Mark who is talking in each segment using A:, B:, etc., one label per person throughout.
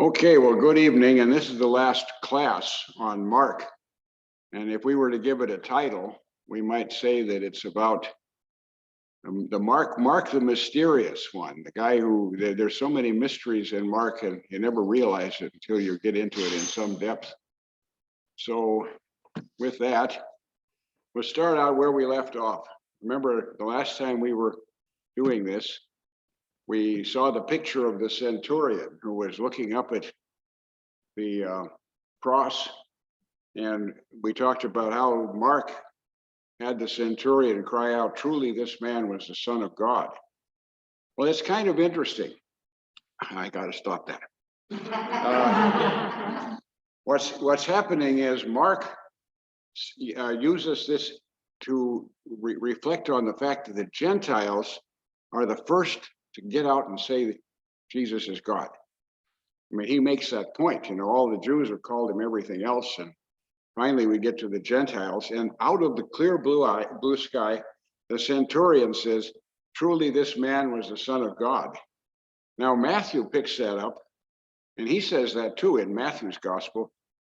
A: Okay, well, good evening, and this is the last class on Mark. And if we were to give it a title, we might say that it's about the Mark the mysterious one, the guy who, there's so many mysteries in Mark and you never realize it until you get into it in some depth. So with that, we'll start out where we left off. Remember the last time we were doing this, we saw the picture of the centurion who was looking up at the cross, and we talked about how Mark had the centurion cry out, "Truly, this man was the Son of God." Well, it's kind of interesting. I got to stop that. What's happening is Mark uses this to reflect on the fact that the Gentiles are the first to get out and say that Jesus is God. I mean, he makes that point. You know, all the Jews have called him everything else, and finally we get to the Gentiles, and out of the clear blue sky, the centurion says, "Truly, this man was the Son of God." Now Matthew picks that up, and he says that too in Matthew's gospel,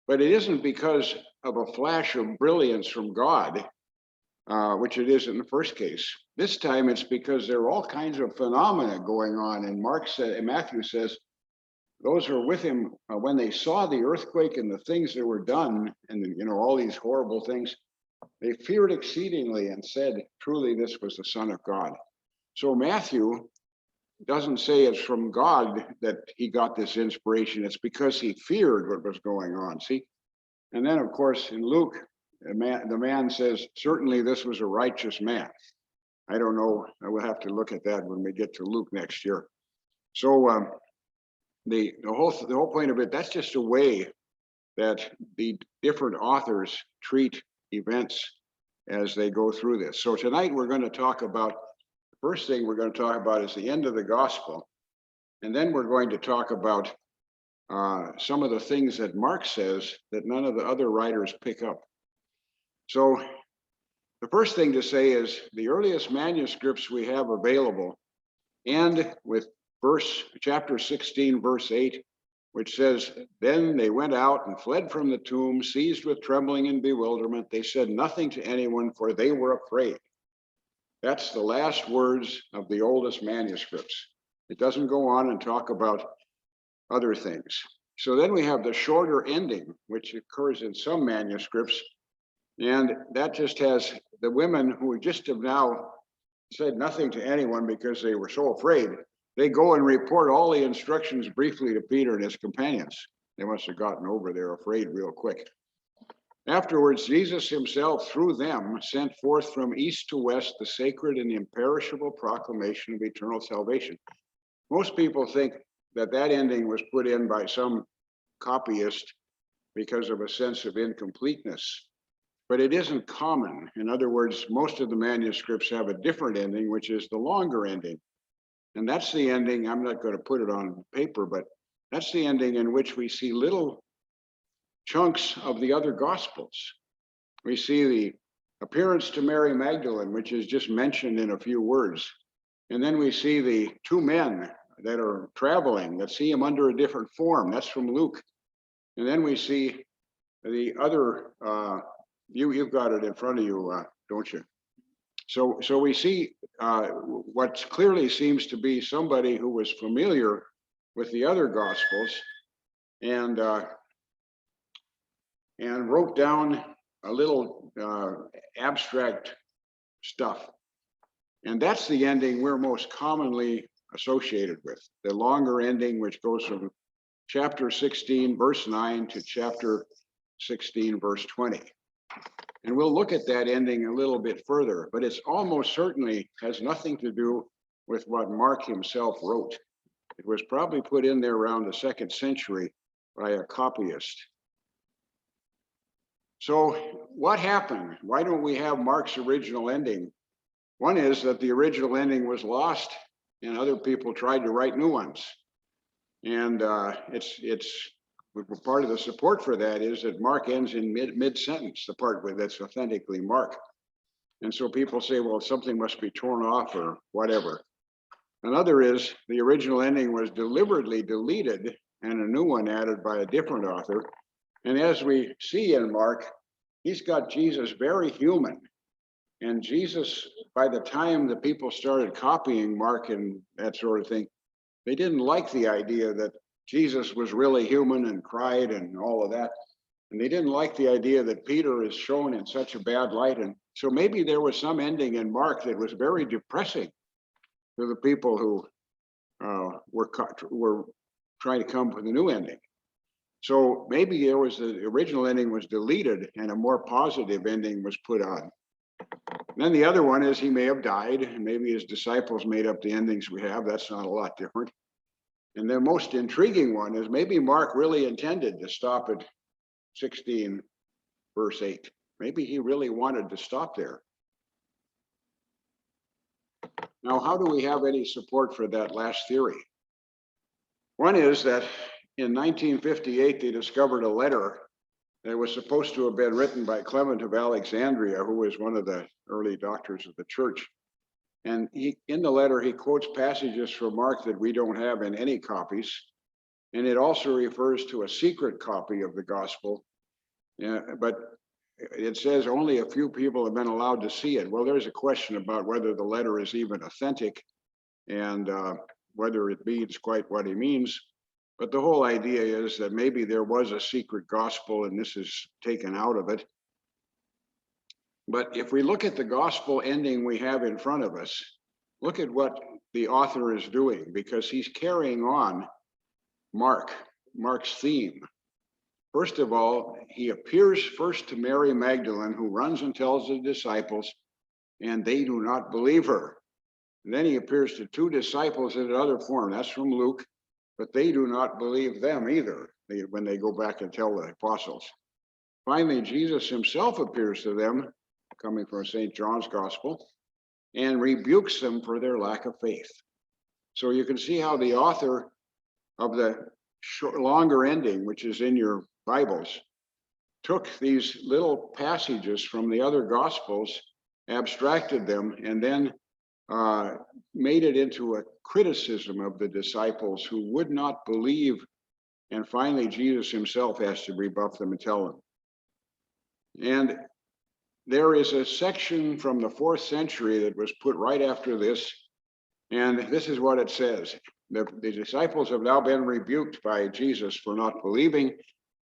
A: but it isn't because of a flash of brilliance from God, which it is in the first case. This time it's because there are all kinds of phenomena going on, and Matthew says, those who were with him when they saw the earthquake and the things that were done, and you know, all these horrible things, they feared exceedingly and said, "Truly, this was the Son of God." So Matthew doesn't say it's from God that he got this inspiration. It's because he feared what was going on. See, and then of course in Luke, the man says, "Certainly, this was a righteous man." I don't know. I will have to look at that when we get to Luke next year. So the whole point of it, that's just a way that the different authors treat events as they go through this. So tonight we're going to talk about, the first thing we're going to talk about is the end of the gospel, and then we're going to talk about some of the things that Mark says that none of the other writers pick up. So the first thing to say is the earliest manuscripts we have available end with chapter 16, verse 8, which says, "Then they went out and fled from the tomb, seized with trembling and bewilderment. They said nothing to anyone, for they were afraid." That's the last words of the oldest manuscripts. It doesn't go on and talk about other things. So then we have the shorter ending, which occurs in some manuscripts, and that just has the women who just have now said nothing to anyone because they were so afraid. They go and report all the instructions briefly to Peter and his companions. They must have gotten over their afraid real quick. Afterwards, Jesus himself, through them, sent forth from east to west the sacred and imperishable proclamation of eternal salvation. Most people think that ending was put in by some copyist because of a sense of incompleteness, but it isn't common. In other words, most of the manuscripts have a different ending, which is the longer ending. And that's the ending, I'm not going to put it on paper, but that's the ending in which we see little chunks of the other gospels. We see the appearance to Mary Magdalene, which is just mentioned in a few words. And then we see the two men that are traveling that see him under a different form. That's from Luke. And then we see the other, you've got it in front of you, don't you? So we see what clearly seems to be somebody who was familiar with the other gospels and wrote down a little abstract stuff. And that's the ending we're most commonly associated with, the longer ending, which goes from chapter 16, verse 9 to chapter 16, verse 20. And we'll look at that ending a little bit further, but it's almost certainly has nothing to do with what Mark himself wrote. It was probably put in there around the 2nd century by a copyist. So what happened? Why don't we have Mark's original ending? One is that the original ending was lost and other people tried to write new ones. And it's part of the support for that is that Mark ends in mid-sentence, the part where that's authentically Mark. And so people say, well, something must be torn off or whatever. Another is the original ending was deliberately deleted and a new one added by a different author. And as we see in Mark, he's got Jesus very human. And Jesus, by the time the people started copying Mark and that sort of thing, they didn't like the idea that Jesus was really human and cried and all of that. And they didn't like the idea that Peter is shown in such a bad light. And so maybe there was some ending in Mark that was very depressing to the people who were trying to come up with a new ending. So maybe there was the original ending was deleted and a more positive ending was put on. And then the other one is he may have died, and maybe his disciples made up the endings we have. That's not a lot different. And the most intriguing one is maybe Mark really intended to stop at 16, verse 8. Maybe he really wanted to stop there. Now, how do we have any support for that last theory? One is that in 1958, they discovered a letter that was supposed to have been written by Clement of Alexandria, who was one of the early doctors of the church. And in the letter, he quotes passages from Mark that we don't have in any copies. And it also refers to a secret copy of the gospel. But it says only a few people have been allowed to see it. Well, there's a question about whether the letter is even authentic and whether it means quite what he means. But the whole idea is that maybe there was a secret gospel and this is taken out of it. But if we look at the gospel ending we have in front of us, look at what the author is doing, because he's carrying on Mark's theme. First of all, he appears first to Mary Magdalene, who runs and tells the disciples, and they do not believe her. And then he appears to two disciples in another form. That's from Luke. But they do not believe them either when they go back and tell the apostles. Finally, Jesus himself appears to them, coming from St. John's Gospel, and rebukes them for their lack of faith. So you can see how the author of the longer ending, which is in your Bibles, took these little passages from the other Gospels, abstracted them, and then made it into a criticism of the disciples who would not believe. And finally, Jesus himself has to rebuff them and tell them. And there is a section from the 4th century that was put right after this. And this is what it says. The disciples have now been rebuked by Jesus for not believing.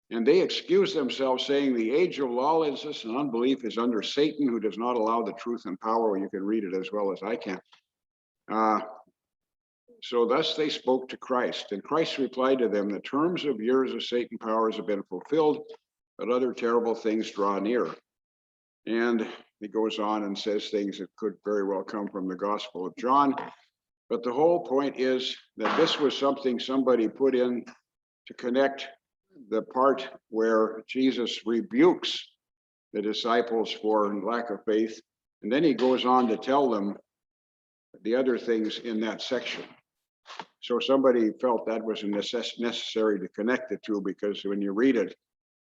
A: And they excuse themselves, saying, the age of lawlessness and unbelief is under Satan, who does not allow the truth and power. You can read it as well as I can. So thus they spoke to Christ. And Christ replied to them, the terms of years of Satan powers have been fulfilled, but other terrible things draw near. And he goes on and says things that could very well come from the Gospel of John. But the whole point is that this was something somebody put in to connect the part where Jesus rebukes the disciples for lack of faith. And then he goes on to tell them the other things in that section. So somebody felt that was necessary to connect the two, because when you read it,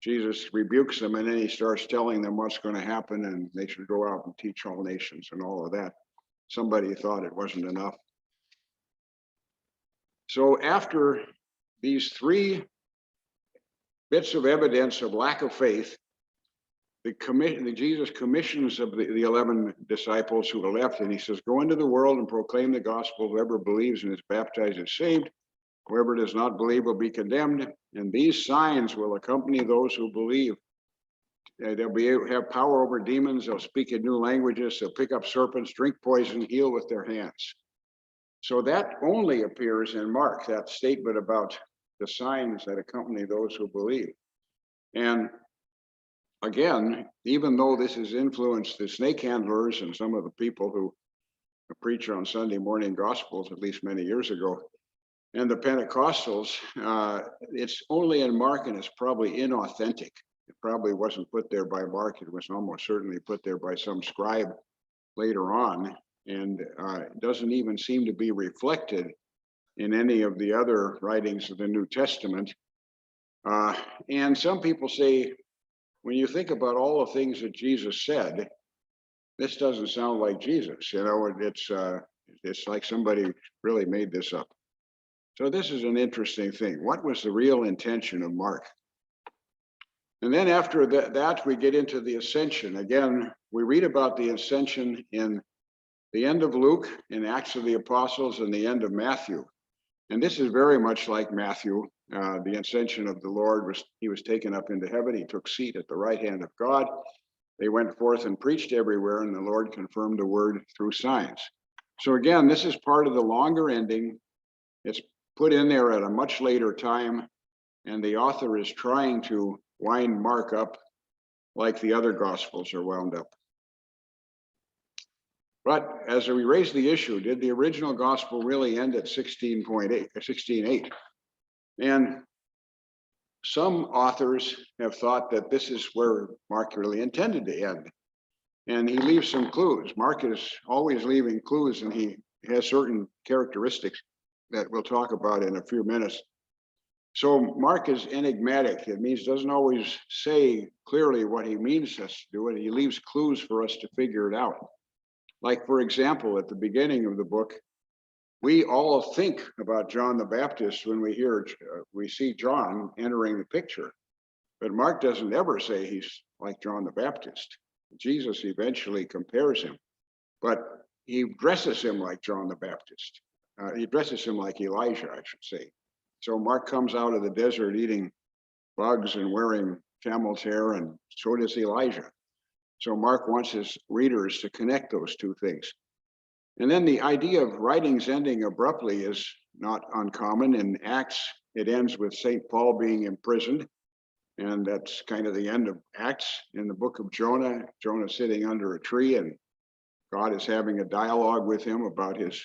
A: Jesus rebukes them and then he starts telling them what's going to happen and they should go out and teach all nations and all of that. Somebody thought it wasn't enough. So after these three bits of evidence of lack of faith, Jesus commissions of the 11 disciples who are left, and he says, go into the world and proclaim the gospel. Whoever believes and is baptized is saved. Whoever does not believe will be condemned. And these signs will accompany those who believe. They'll have power over demons. They'll speak in new languages. They'll pick up serpents, drink poison, heal with their hands. So that only appears in Mark, that statement about the signs that accompany those who believe. And again, even though this has influenced the snake handlers and some of the people who preach on Sunday morning gospels, at least many years ago, and the Pentecostals, it's only in Mark, and it's probably inauthentic. It probably wasn't put there by Mark. It was almost certainly put there by some scribe later on, and it doesn't even seem to be reflected in any of the other writings of the New Testament. And some people say, when you think about all the things that Jesus said, this doesn't sound like Jesus. You know, it's like somebody really made this up. So this is an interesting thing. What was the real intention of Mark? And then after that, we get into the Ascension. Again, we read about the Ascension in the end of Luke, in Acts of the Apostles, and the end of Matthew. And this is very much like Matthew. The ascension of the Lord he was taken up into heaven. He took seat at the right hand of God. They went forth and preached everywhere, and the Lord confirmed the word through signs. So again, this is part of the longer ending. It's put in there at a much later time, and the author is trying to wind Mark up like the other gospels are wound up. But as we raise the issue, did the original gospel really end at 16:8? And some authors have thought that this is where Mark really intended to end. And he leaves some clues. Mark is always leaving clues, and he has certain characteristics that we'll talk about in a few minutes. So Mark is enigmatic. It means doesn't always say clearly what he means us to do, and he leaves clues for us to figure it out. Like, for example, at the beginning of the book, we all think about John the Baptist when we see John entering the picture. But Mark doesn't ever say he's like John the Baptist. Jesus eventually compares him, but he dresses him like John the Baptist. He dresses him like Elijah, I should say. So Mark comes out of the desert eating bugs and wearing camel's hair, and so does Elijah. So Mark wants his readers to connect those two things. And then the idea of writings ending abruptly is not uncommon. In Acts, it ends with St. Paul being imprisoned, and that's kind of the end of Acts. In the book of Jonah, Jonah sitting under a tree, and God is having a dialogue with him about his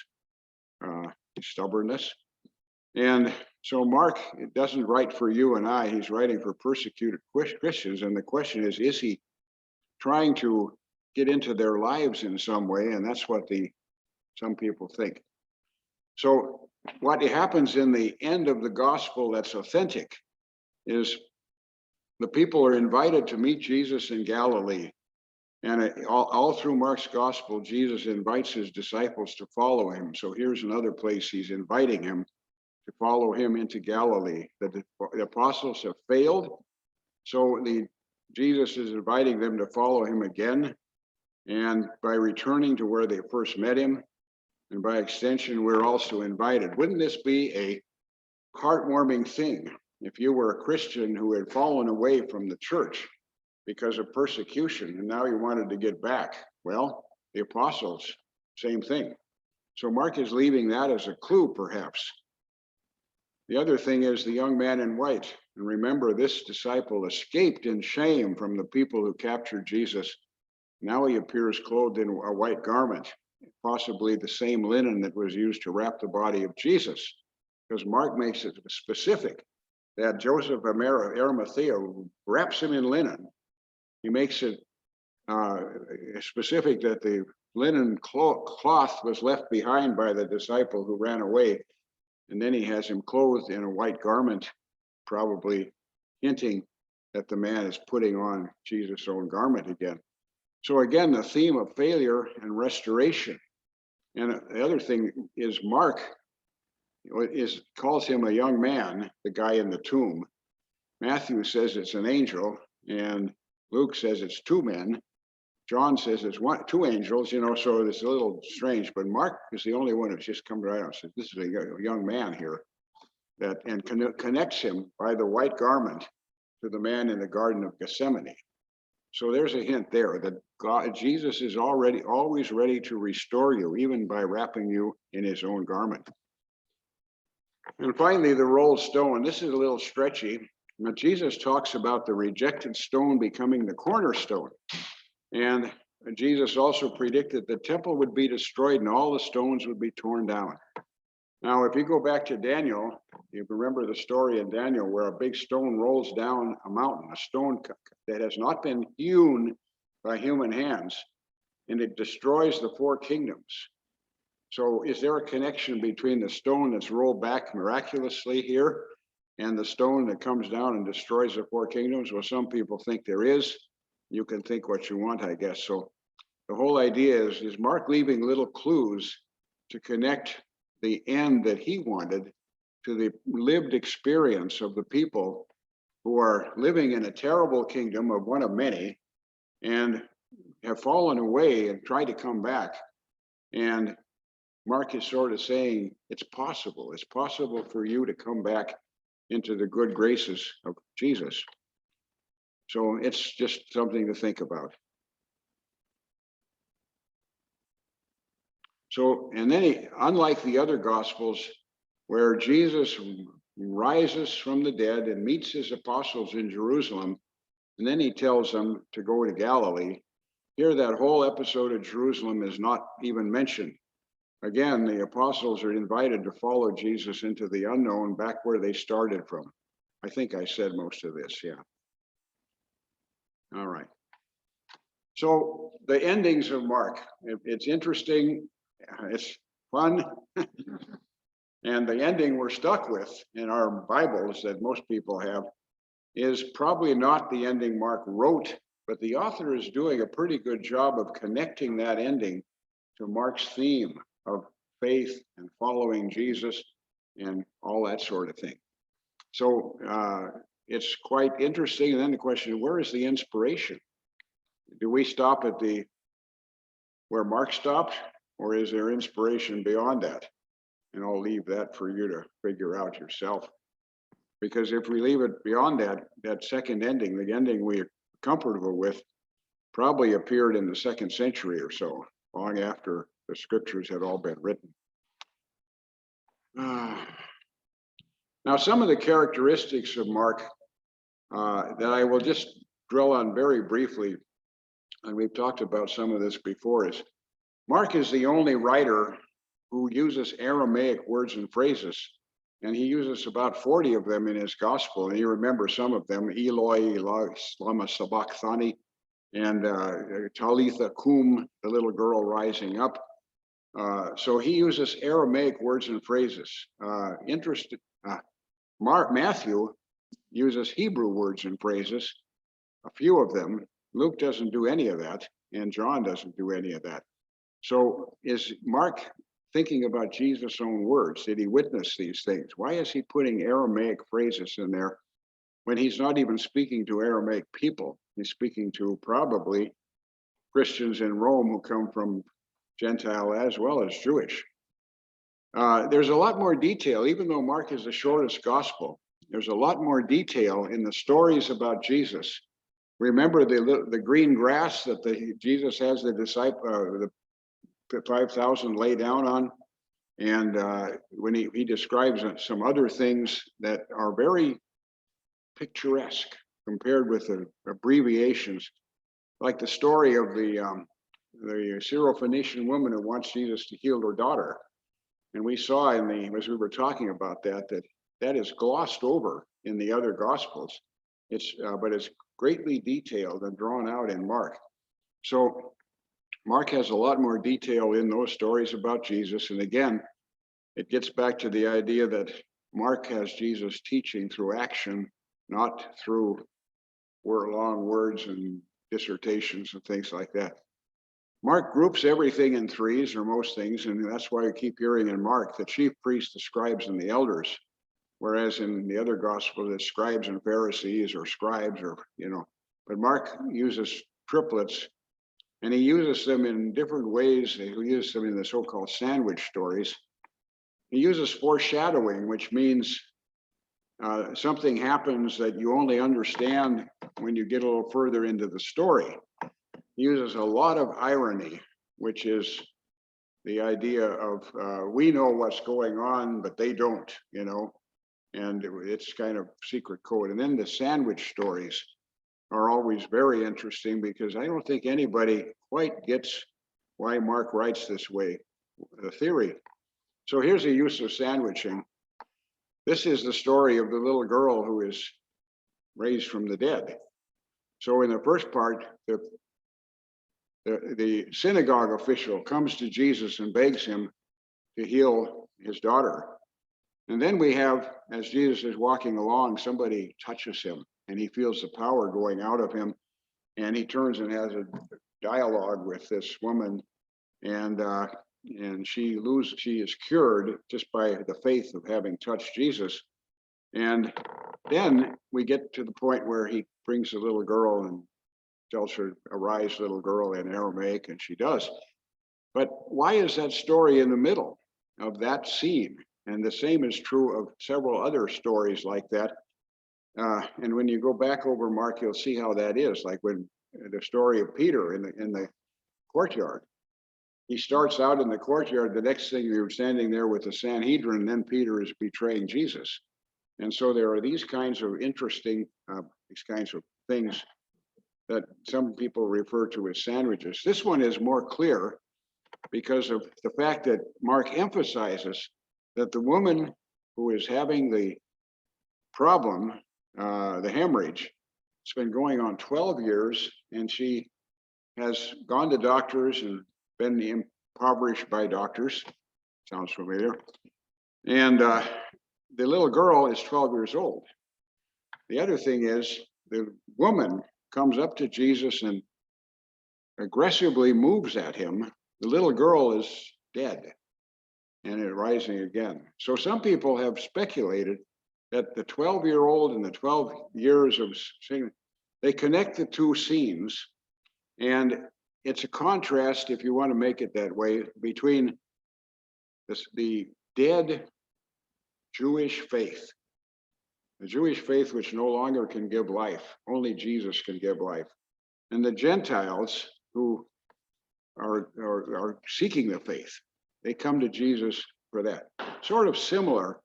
A: stubbornness. And so Mark doesn't write for you and I, he's writing for persecuted Christians. And the question is he trying to get into their lives in some way? And that's what some people think. So what happens in the end of the gospel that's authentic is the people are invited to meet Jesus in Galilee. And all through Mark's gospel, Jesus invites his disciples to follow him. So here's another place he's inviting him to follow him into Galilee. The apostles have failed. So Jesus is inviting them to follow him again. And by returning to where they first met him, and by extension, we're also invited. Wouldn't this be a heartwarming thing if you were a Christian who had fallen away from the church because of persecution, and now you wanted to get back? Well, the apostles, same thing. So Mark is leaving that as a clue, perhaps. The other thing is the young man in white. And remember, this disciple escaped in shame from the people who captured Jesus. Now he appears clothed in a white garment, possibly the same linen that was used to wrap the body of Jesus, because Mark makes it specific that Joseph of Arimathea wraps him in linen. He makes it specific that the linen cloth was left behind by the disciple who ran away. And then he has him clothed in a white garment, probably hinting that the man is putting on Jesus' own garment again. So again, the theme of failure and restoration. And the other thing is Mark calls him a young man, the guy in the tomb. Matthew says it's an angel, and Luke says it's two men. John says it's two angels, so it's a little strange, but Mark is the only one who's just come right out and said, this is a young man here, and connects him by the white garment to the man in the Garden of Gethsemane. So there's a hint there that Jesus is always ready to restore you, even by wrapping you in his own garment. And finally, the rolled stone. This is a little stretchy, but Jesus talks about the rejected stone becoming the cornerstone. And Jesus also predicted the temple would be destroyed and all the stones would be torn down. Now, if you go back to Daniel, you remember the story in Daniel where a big stone rolls down a mountain, a stone that has not been hewn by human hands, and it destroys the four kingdoms. So is there a connection between the stone that's rolled back miraculously here and the stone that comes down and destroys the four kingdoms? Well, some people think there is. You can think what you want, I guess. So the whole idea is Mark leaving little clues to connect the end that he wanted to the lived experience of the people who are living in a terrible kingdom of one of many and have fallen away and tried to come back. And Mark is sort of saying it's possible. It's possible for you to come back into the good graces of Jesus. So it's just something to think about. So, and then unlike the other Gospels, where Jesus rises from the dead and meets his apostles in Jerusalem, and then he tells them to go to Galilee, here that whole episode of Jerusalem is not even mentioned. Again, the apostles are invited to follow Jesus into the unknown, back where they started from. I think I said most of this, yeah. All right. So the endings of Mark, it's interesting, it's fun. And the ending we're stuck with in our Bibles that most people have is probably not the ending Mark wrote, but the author is doing a pretty good job of connecting that ending to Mark's theme of faith and following Jesus and all that sort of thing. So it's quite interesting. And then the question, where is the inspiration? Do we stop at where Mark stopped, or is there inspiration beyond that? And I'll leave that for you to figure out yourself. Because if we leave it beyond that second ending, the ending we're comfortable with, probably appeared in the 2nd century or so, long after the scriptures had all been written. Now, some of the characteristics of Mark that I will just drill on very briefly, and we've talked about some of this before, is Mark is the only writer who uses Aramaic words and phrases, and he uses about 40 of them in his gospel. And you remember some of them: Eloi, Eloi, lama sabachthani, and Talitha cum, the little girl rising up. So he uses Aramaic words and phrases. Matthew uses Hebrew words and phrases, a few of them. Luke doesn't do any of that, and John doesn't do any of that. So is Mark thinking about Jesus' own words? Did he witness these things? Why is he putting Aramaic phrases in there when he's not even speaking to Aramaic people? He's speaking to probably Christians in Rome who come from Gentile as well as Jewish. There's a lot more detail, even though Mark is the shortest gospel. There's a lot more detail in the stories about Jesus. Remember the green grass that Jesus has the 5,000 lay down on, and when he describes some other things that are very picturesque compared with the abbreviations, like the story of the Syrophoenician woman who wants Jesus to heal her daughter. And we saw as we were talking about that is glossed over in the other gospels. But it's greatly detailed and drawn out in Mark. So Mark has a lot more detail in those stories about Jesus. And again, it gets back to the idea that Mark has Jesus teaching through action, not through long words and dissertations and things like that. Mark groups everything in threes, or most things, and that's why you keep hearing in Mark the chief priests, the scribes, and the elders, whereas in the other gospel, it's scribes and Pharisees, or scribes, but Mark uses triplets, and he uses them in different ways. He uses them in the so-called sandwich stories. He uses foreshadowing, which means something happens that you only understand when you get a little further into the story. He uses a lot of irony, which is the idea of we know what's going on, but they don't, and it's kind of secret code. And then the sandwich stories are always very interesting, because I don't think anybody quite gets why Mark writes this way, the theory. So here's a use of sandwiching. This is the story of the little girl who is raised from the dead. So in the first part, the synagogue official comes to Jesus and begs him to heal his daughter. And then we have, as Jesus is walking along, somebody touches him and he feels the power going out of him. And he turns and has a dialogue with this woman. And and she is cured just by the faith of having touched Jesus. And then we get to the point where he brings the little girl and tells her, "Arise, little girl," in Aramaic, and she does. But why is that story in the middle of that scene? And the same is true of several other stories like that. And when you go back over Mark, you'll see how that is. Like when the story of Peter in the courtyard. He starts out in the courtyard. The next thing you're standing there with the Sanhedrin, and then Peter is betraying Jesus. And so there are these kinds of interesting, these kinds of things that some people refer to as sandwiches. This one is more clear because of the fact that Mark emphasizes that the woman who is having the problem, the hemorrhage, it's been going on 12 years, and she has gone to doctors and been impoverished by doctors. Sounds familiar. And the little girl is 12 years old. The other thing is the woman comes up to Jesus and aggressively moves at him. The little girl is dead and is rising again. So some people have speculated that the 12-year-old and the 12 years of singing, they connect the two scenes. And it's a contrast, if you want to make it that way, between the dead Jewish faith, the Jewish faith which no longer can give life, only Jesus can give life, and the Gentiles who are seeking the faith. They come to Jesus for that. Sort of similar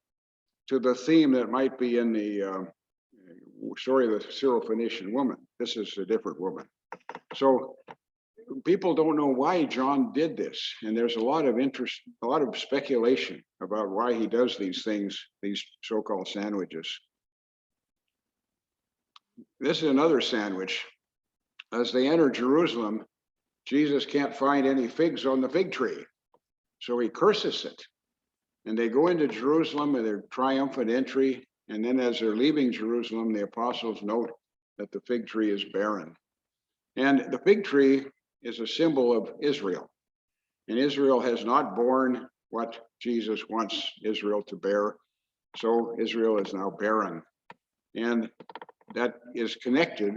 A: to the theme that might be in the story of the Syrophoenician woman. This is a different woman. So people don't know why John did this, and there's a lot of interest, a lot of speculation about why he does these things, these so-called sandwiches. This is another sandwich. As they enter Jerusalem, Jesus can't find any figs on the fig tree, so he curses it. And they go into Jerusalem and their triumphant entry, and then as they're leaving Jerusalem, the apostles note that the fig tree is barren. And the fig tree is a symbol of Israel. And Israel has not borne what Jesus wants Israel to bear. So Israel is now barren. And that is connected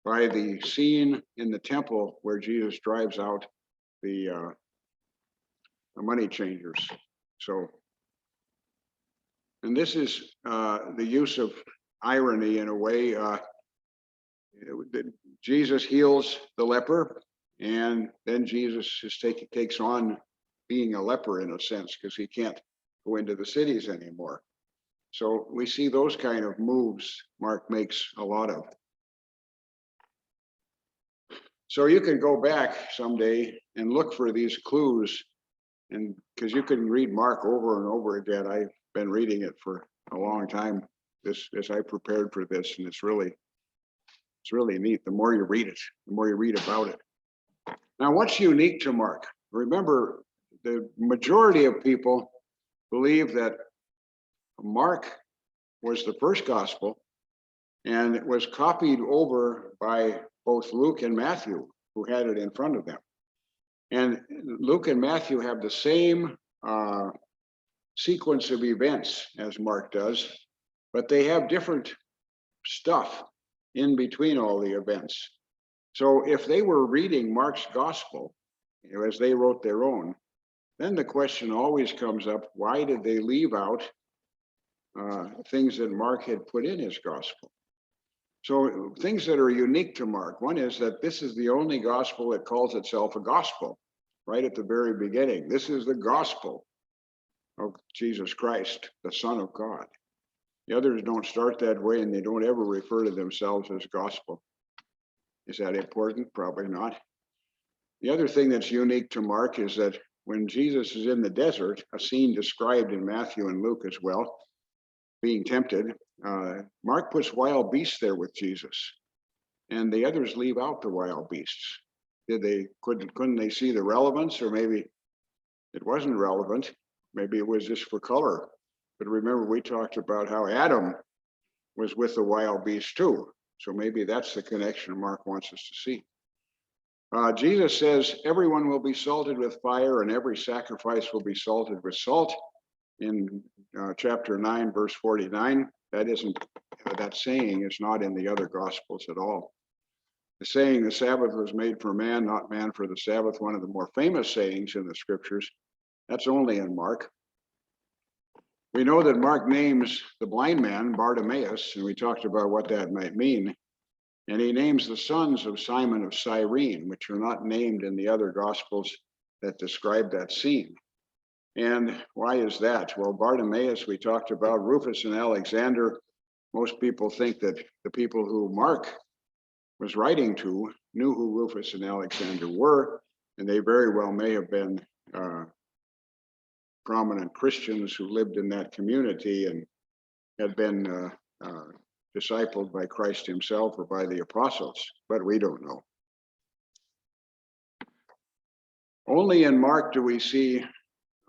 A: by the scene in the temple where Jesus drives out the money changers. So, and this is the use of irony in a way. Jesus heals the leper, and then Jesus takes on being a leper in a sense, because he can't go into the cities anymore. So we see those kind of moves Mark makes a lot of. So you can go back someday and look for these clues, and because you can read Mark over and over again. I've been reading it for a long time as I prepared for this, and it's really neat. The more you read it, the more you read about it. Now, what's unique to Mark? Remember, the majority of people believe that Mark was the first gospel, and it was copied over by both Luke and Matthew, who had it in front of them. And Luke and Matthew have the same sequence of events as Mark does, but they have different stuff in between all the events. So if they were reading Mark's gospel, as they wrote their own, then the question always comes up, why did they leave out things that Mark had put in his gospel? So things that are unique to Mark. One is that this is the only gospel that calls itself a gospel, right at the very beginning. This is the gospel of Jesus Christ, the Son of God. The others don't start that way, and they don't ever refer to themselves as gospel. Is that important? Probably not. The other thing that's unique to Mark is that when Jesus is in the desert, a scene described in Matthew and Luke as well, being tempted, Mark puts wild beasts there with Jesus, and the others leave out the wild beasts. Couldn't they see the relevance, or maybe it wasn't relevant? Maybe it was just for color. But remember, we talked about how Adam was with the wild beasts too. So maybe that's the connection Mark wants us to see. Jesus says everyone will be salted with fire and every sacrifice will be salted with salt in chapter 9, verse 49. That saying is not in the other gospels at all. The saying, the Sabbath was made for man, not man for the Sabbath, one of the more famous sayings in the scriptures, that's only in Mark. We know that Mark names the blind man Bartimaeus, and we talked about what that might mean. And he names the sons of Simon of Cyrene, which are not named in the other gospels that describe that scene. And why is that? Well, Bartimaeus, we talked about, Rufus and Alexander. Most people think that the people who Mark was writing to knew who Rufus and Alexander were, and they very well may have been prominent Christians who lived in that community and had been discipled by Christ himself or by the apostles, but we don't know. Only in Mark do we see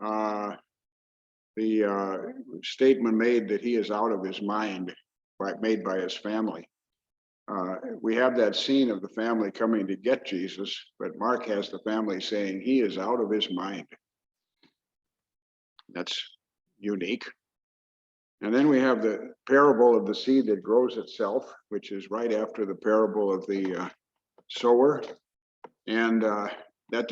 A: the statement made that he is out of his mind, made by his family. We have that scene of the family coming to get Jesus, but Mark has the family saying he is out of his mind. That's unique. And then we have the parable of the seed that grows itself, which is right after the parable of the sower. And that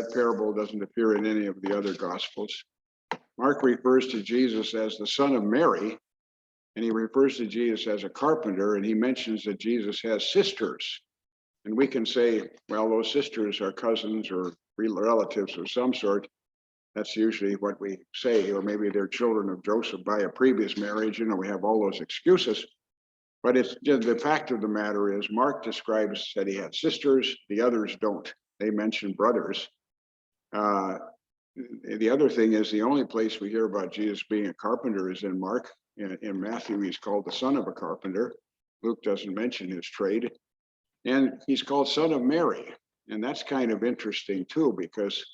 A: parable doesn't appear in any of the other gospels. Mark refers to Jesus as the son of Mary, and he refers to Jesus as a carpenter, and he mentions that Jesus has sisters. And we can say, well, those sisters are cousins or relatives of some sort. That's usually what we say, or maybe they're children of Joseph by a previous marriage. You know, we have all those excuses. But it's just the fact of the matter is Mark describes that he had sisters, the others don't. They mention brothers. The other thing is the only place we hear about Jesus being a carpenter is in Mark. In Matthew, he's called the son of a carpenter. Luke doesn't mention his trade. And he's called son of Mary. And that's kind of interesting too, because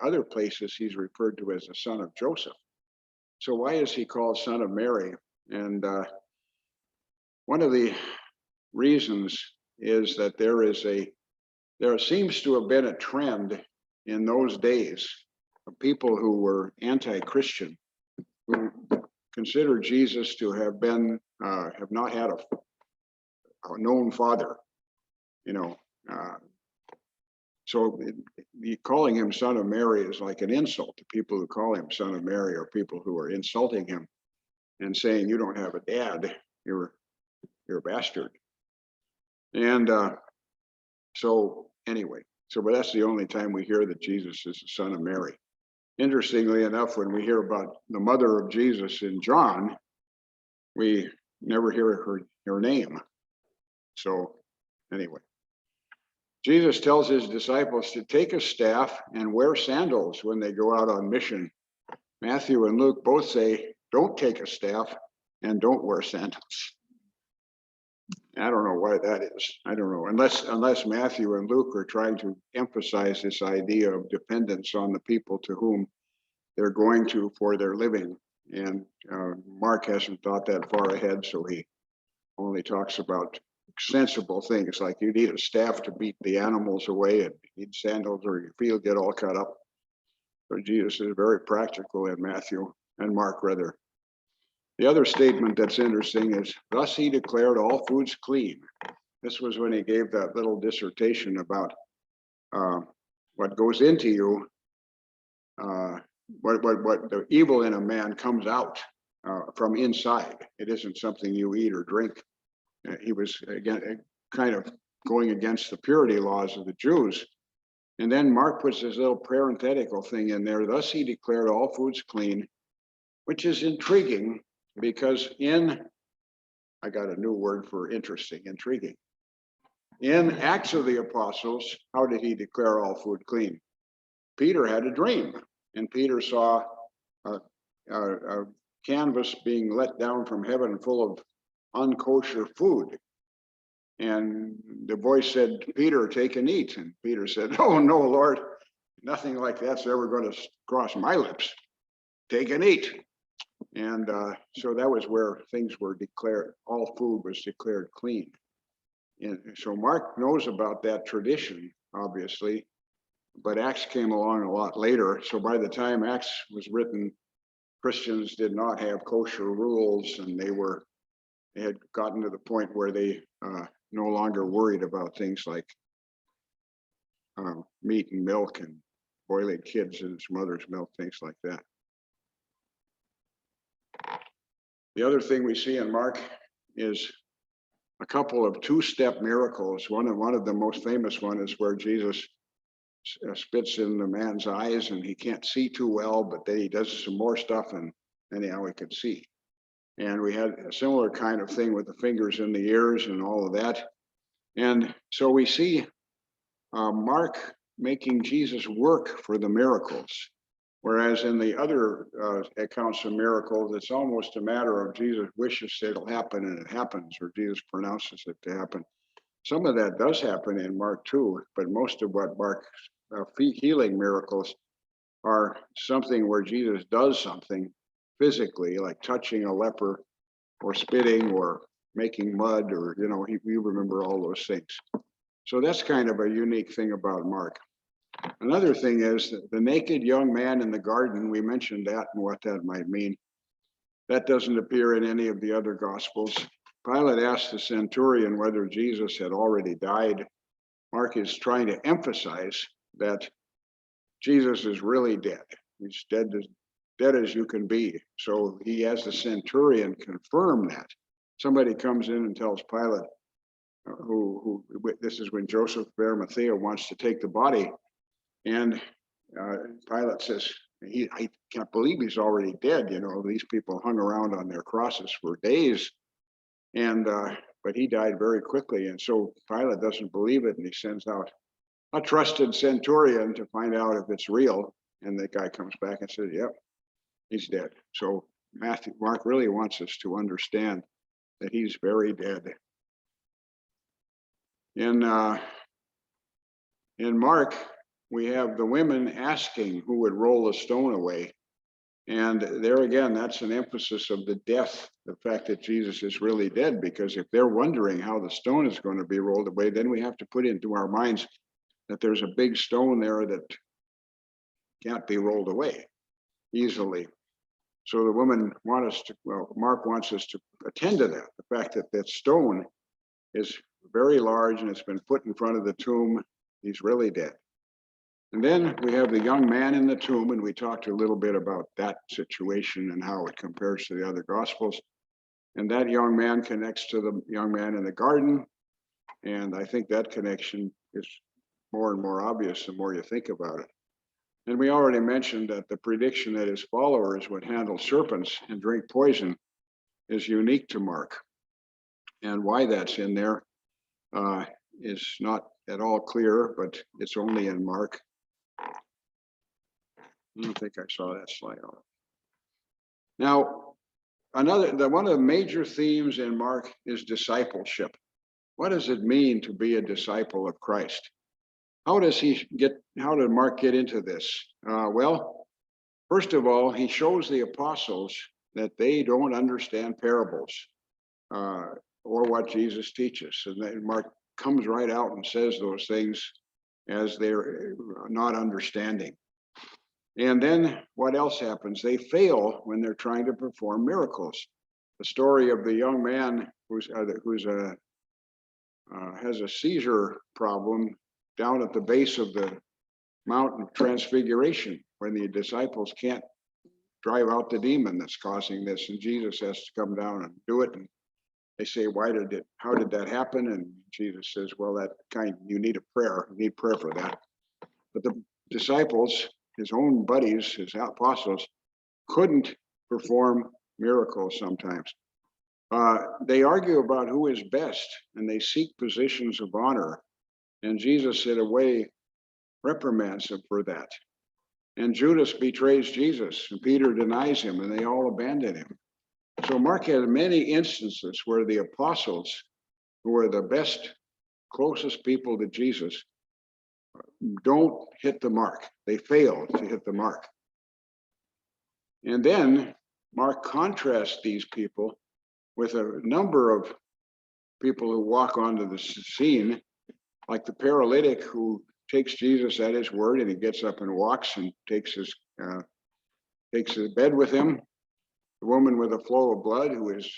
A: other places he's referred to as the son of Joseph. So why is he called son of Mary? And one of the reasons is that there seems to have been a trend in those days of people who were anti-Christian, who considered Jesus to have been have not had a known father, you know. So calling him son of Mary is like an insult to people who call him son of Mary, or people who are insulting him and saying you don't have a dad, you're a bastard. And so anyway, but that's the only time we hear that Jesus is the son of Mary. Interestingly enough, when we hear about the mother of Jesus in John, we never hear her name. So anyway, Jesus tells his disciples to take a staff and wear sandals when they go out on mission. Matthew and Luke both say, don't take a staff and don't wear sandals. I don't know why that is. I don't know, unless Matthew and Luke are trying to emphasize this idea of dependence on the people to whom they're going to for their living. And Mark hasn't thought that far ahead, so he only talks about sensible things like you need a staff to beat the animals away, and you need sandals or your feet get all cut up. So Jesus is very practical in Matthew and Mark rather. The other statement that's interesting is, thus he declared all foods clean. This was when he gave that little dissertation about what goes into you, what the evil in a man comes out from inside. It isn't something you eat or drink. He was, again, kind of going against the purity laws of the Jews. And then Mark puts this little parenthetical thing in there, thus he declared all foods clean, which is intriguing because I got a new word for interesting, intriguing. In Acts of the Apostles, how did he declare all food clean? Peter had a dream, and Peter saw a canvas being let down from heaven full of unkosher food. And the voice said, Peter, take and eat. And Peter said, oh no, Lord, nothing like that's ever going to cross my lips. Take and eat. And so that was where things were declared, all food was declared clean. And so Mark knows about that tradition obviously, but Acts came along a lot later. So by the time Acts was written, Christians did not have kosher rules, and they had gotten to the point where they no longer worried about things like meat and milk and boiling kids in his mother's milk, things like that. The other thing we see in Mark is a couple of two-step miracles. One of the most famous one is where Jesus spits in the man's eyes and he can't see too well, but then he does some more stuff and anyhow he could see. And we had a similar kind of thing with the fingers in the ears and all of that. And so we see Mark making Jesus work for the miracles. Whereas in the other accounts of miracles, it's almost a matter of Jesus wishes it'll happen and it happens, or Jesus pronounces it to happen. Some of that does happen in Mark too, but most of what Mark's healing miracles are something where Jesus does something physically, like touching a leper or spitting or making mud, or, you remember all those things. So that's kind of a unique thing about Mark. Another thing is that the naked young man in the garden, we mentioned that and what that might mean. That doesn't appear in any of the other Gospels. Pilate asked the centurion whether Jesus had already died. Mark is trying to emphasize that Jesus is really dead. He's dead as you can be. So he has the centurion confirm that. Somebody comes in and tells Pilate, this is when Joseph of Arimathea wants to take the body. And Pilate says, I can't believe he's already dead. These people hung around on their crosses for days, but he died very quickly. And so Pilate doesn't believe it, and he sends out a trusted centurion to find out if it's real. And the guy comes back and says, yep, he's dead. So Mark really wants us to understand that he's very dead. In Mark, we have the women asking who would roll the stone away. And there again, that's an emphasis of the death, the fact that Jesus is really dead, because if they're wondering how the stone is going to be rolled away, then we have to put into our minds that there's a big stone there that can't be rolled away easily. So the women Mark wants us to attend to that, the fact that that stone is very large and it's been put in front of the tomb. He's really dead. And then we have the young man in the tomb, and we talked a little bit about that situation and how it compares to the other Gospels. And that young man connects to the young man in the garden. And I think that connection is more and more obvious the more you think about it. And we already mentioned that the prediction that his followers would handle serpents and drink poison is unique to Mark. And why that's in there is not at all clear, but it's only in Mark. I don't think I saw that slide on. Now, one of the major themes in Mark is discipleship. What does it mean to be a disciple of Christ? How did Mark get into this? Well, first of all, he shows the apostles that they don't understand parables or what Jesus teaches. And then Mark comes right out and says those things as they're not understanding. And then what else happens? They fail when they're trying to perform miracles. The story of the young man has a seizure problem down at the base of the Mount of Transfiguration, when the disciples can't drive out the demon that's causing this, and Jesus has to come down and do it. And they say, how did that happen? And Jesus says, well, you need a prayer. You need prayer for that. But the disciples, his own buddies, his apostles, couldn't perform miracles sometimes. They argue about who is best, and they seek positions of honor. And Jesus, in a way, reprimands them for that. And Judas betrays Jesus, and Peter denies him, and they all abandon him. So Mark has many instances where the apostles, who are the best, closest people to Jesus, don't hit the mark. They fail to hit the mark. And then Mark contrasts these people with a number of people who walk onto the scene, like the paralytic who takes Jesus at his word, and he gets up and walks and takes his bed with him. The woman with a flow of blood, who is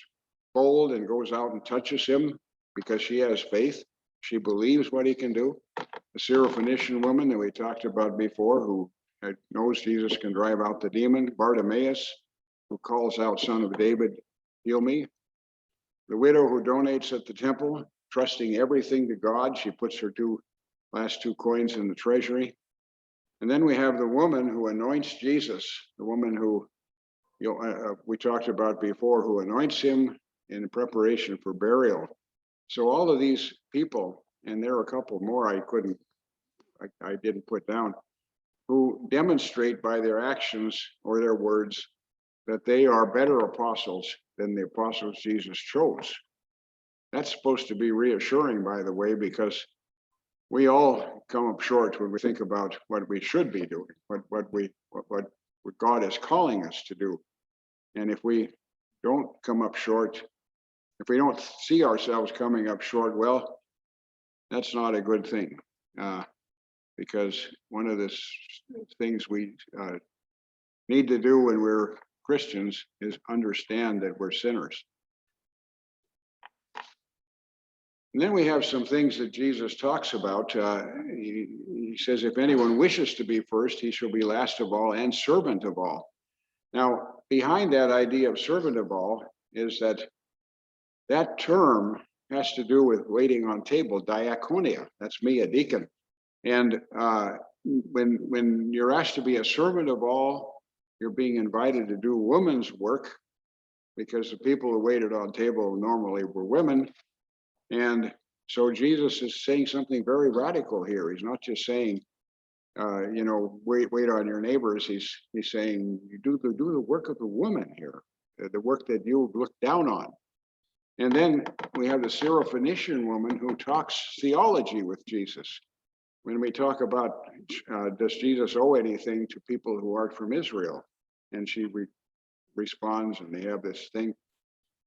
A: bold and goes out and touches him because she has faith. She believes what he can do. The Syrophoenician woman that we talked about before, who knows Jesus can drive out the demon. Bartimaeus, who calls out, "Son of David, heal me." The widow who donates at the temple, trusting everything to God. She puts her last two coins in the treasury. And then we have the woman who anoints Jesus, the woman who we talked about before, who anoints him in preparation for burial. So all of these people, and there are a couple more I didn't put down, who demonstrate by their actions or their words that they are better apostles than the apostles Jesus chose. That's supposed to be reassuring, by the way, because we all come up short when we think about what we should be doing, what God is calling us to do. And if we don't come up short, if we don't see ourselves coming up short, well, that's not a good thing. Because one of the things we need to do when we're Christians is understand that we're sinners. And then we have some things that Jesus talks about. He says, if anyone wishes to be first, he shall be last of all and servant of all. Now, behind that idea of servant of all is that term has to do with waiting on table, diakonia. That's me, a deacon. And when you're asked to be a servant of all, you're being invited to do women's work, because the people who waited on table normally were women. And so Jesus is saying something very radical here. He's not just saying, wait on your neighbors. He's saying, you do the work of the woman here, the work that you look down on. And then we have the Syrophoenician woman who talks theology with Jesus. When we talk about, does Jesus owe anything to people who aren't from Israel? And she responds, and they have this thing.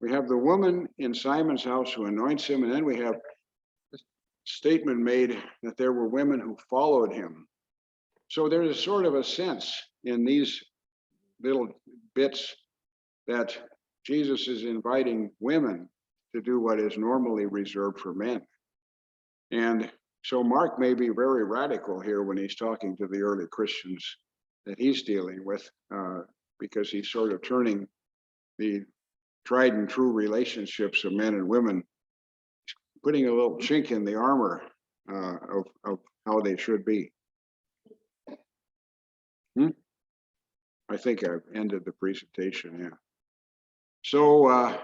A: We have the woman in Simon's house who anoints him, and then we have a statement made that there were women who followed him. So there's a sort of a sense in these little bits that Jesus is inviting women to do what is normally reserved for men. And so Mark may be very radical here when he's talking to the early Christians that he's dealing with, because he's sort of turning the tried and true relationships of men and women, putting a little chink in the armor of how they should be. I think I've ended the presentation, yeah. So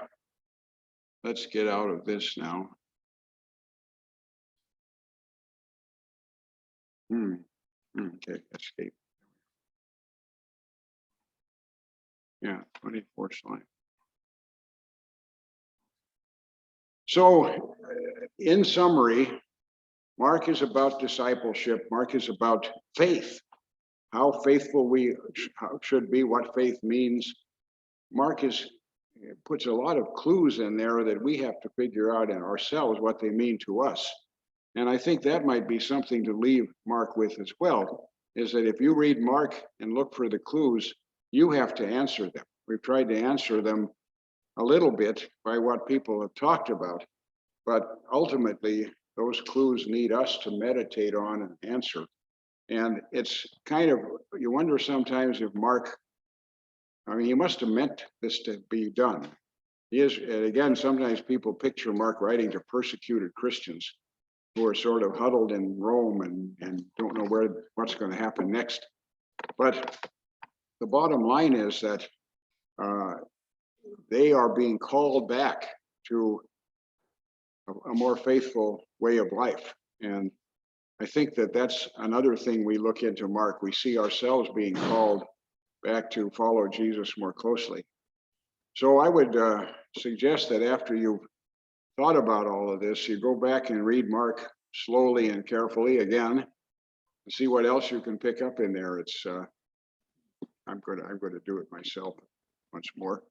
A: let's get out of this now. Okay, escape. Yeah, 24th slide. So in summary, Mark is about discipleship. Mark is about faith, how faithful we should be, what faith means. Mark puts a lot of clues in there that we have to figure out in ourselves what they mean to us. And I think that might be something to leave Mark with as well, is that if you read Mark and look for the clues, you have to answer them. We've tried to answer them a little bit by what people have talked about, but ultimately those clues need us to meditate on and answer. And it's kind of, you wonder sometimes if Mark, he must have meant this to be done. He is, and again, sometimes people picture Mark writing to persecuted Christians who are sort of huddled in Rome and don't know what's going to happen next. But the bottom line is that they are being called back to a more faithful way of life. And I think that that's another thing we look into Mark. We see ourselves being called back to follow Jesus more closely. So I would suggest that after you've thought about all of this, you go back and read Mark slowly and carefully again, and see what else you can pick up in there. It's I'm going to do it myself once more,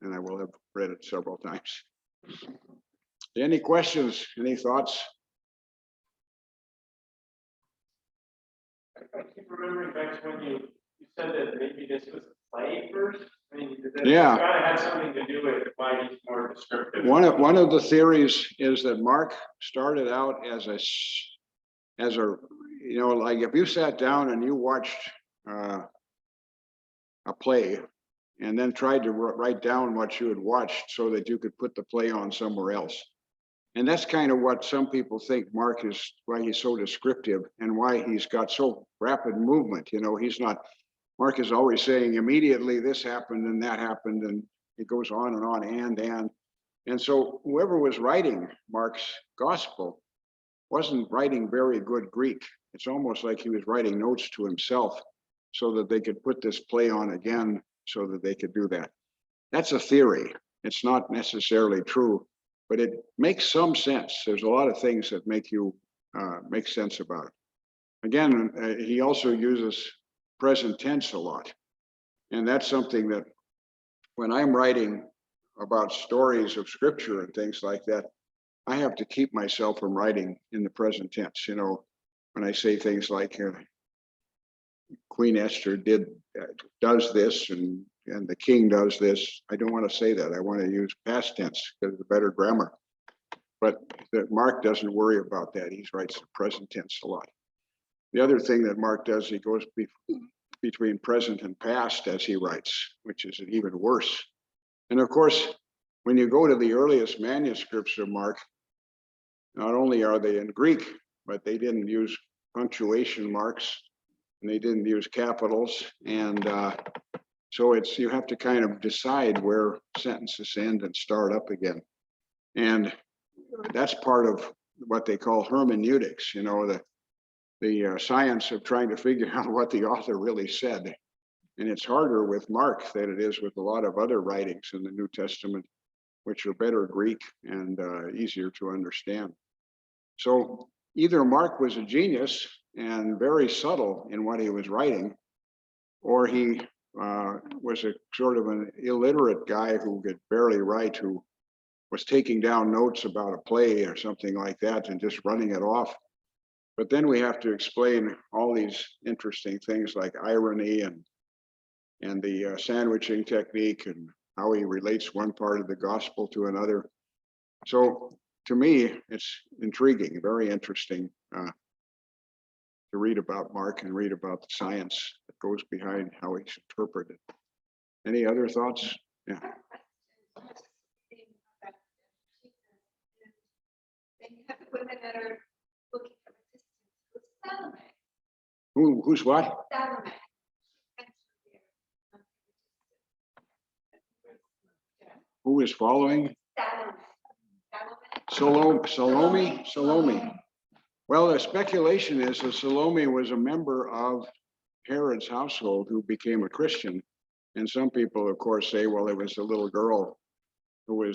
A: and I will have read it several times. Any questions? Any thoughts?
B: I keep remembering back to when you said that maybe this was a play first. I mean,
A: Yeah.
B: it's gotta have something to do with why he's more descriptive.
A: One of the theories is that Mark started out as a like if you sat down and you watched a play and then tried to write down what you had watched so that you could put the play on somewhere else. And that's kind of what some people think Mark is, why he's so descriptive and why he's got so rapid movement. Mark is always saying immediately this happened and that happened, and it goes on and on and so whoever was writing Mark's gospel wasn't writing very good Greek. It's almost like he was writing notes to himself so that they could put this play on again so that they could do that. That's a theory. It's not necessarily true, but it makes some sense. There's a lot of things that make sense about it. Again, he also uses present tense a lot. And that's something that when I'm writing about stories of scripture and things like that, I have to keep myself from writing in the present tense. When I say things like Queen Esther does this and the king does this, I don't want to say that. I want to use past tense because it's better grammar. But Mark doesn't worry about that. He writes the present tense a lot. The other thing that Mark does, he goes between present and past as he writes, which is even worse. And of course, when you go to the earliest manuscripts of Mark, not only are they in Greek, but they didn't use punctuation marks and they didn't use capitals. And so you have to kind of decide where sentences end and start up again. And that's part of what they call hermeneutics, the science of trying to figure out what the author really said. And it's harder with Mark than it is with a lot of other writings in the New Testament, which are better Greek and easier to understand. So either Mark was a genius and very subtle in what he was writing, or he was a sort of an illiterate guy who could barely write, who was taking down notes about a play or something like that and just running it off. But then we have to explain all these interesting things like irony and the sandwiching technique and how he relates one part of the gospel to another. So to me, it's intriguing, very interesting to read about Mark and read about the science that goes behind how he's interpreted. Any other thoughts? Yeah.
C: Women that are looking for assistance. Salome.
A: Who's what?
C: Salome.
A: Who is following? Salome. Well, the speculation is that Salome was a member of Herod's household who became a Christian. And some people, of course, say, well, it was the little girl who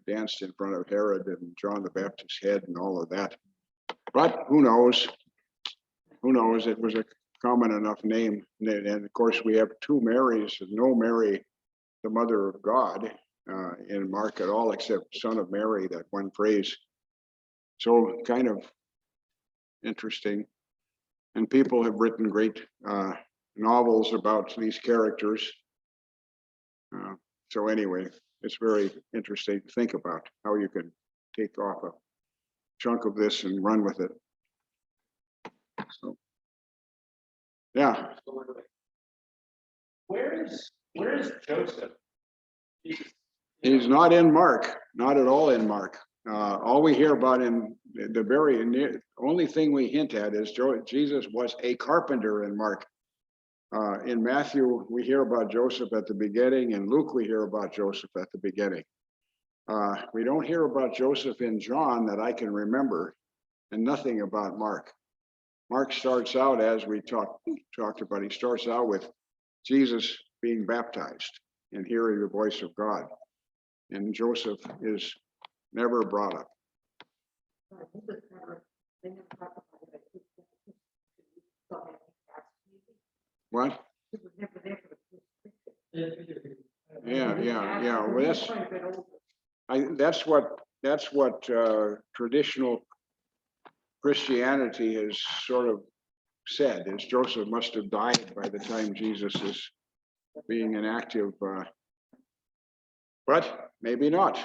A: danced in front of Herod and John the Baptist's head and all of that. But who knows? Who knows? It was a common enough name. And of course, we have two Marys, and no Mary, the mother of God, in Mark at all, except Son of Mary, that one phrase. So kind of interesting. And people have written great novels about these characters. So anyway, it's very interesting to think about how you can take off a chunk of this and run with it. So, yeah.
B: Where is Joseph?
A: He's not in Mark, not at all in Mark. All we hear about in the only thing we hint at is Jesus was a carpenter in Mark. In Matthew, we hear about Joseph at the beginning. In Luke, we hear about Joseph at the beginning. We don't hear about Joseph in John that I can remember, and nothing about Mark. Mark starts out, as we talked about, he starts out with Jesus being baptized and hearing the voice of God. And Joseph is never brought up. What? Yeah. Well, that's what traditional Christianity has sort of said, is Joseph must have died by the time Jesus is being inactive. But maybe not.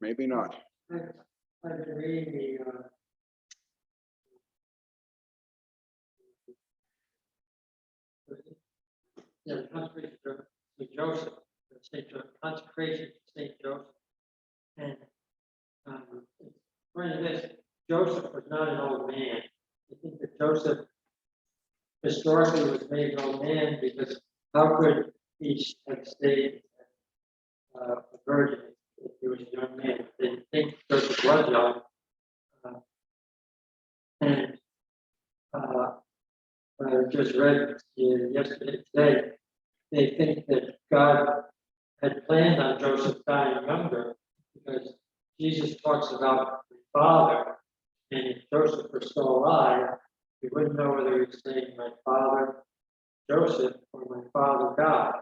A: Maybe not.
D: I agree. The consecration of Saint Joseph, consecration of Saint Joseph, and according to this, Joseph was not an old man. I think that Joseph historically was made an old man because how could he have stayed a virgin if he was a young man? They think Joseph was young. And I just read today, they think that God had planned on Joseph dying younger because Jesus talks about the Father, and if Joseph were still alive, he wouldn't know whether he's saying my father Joseph or my father God.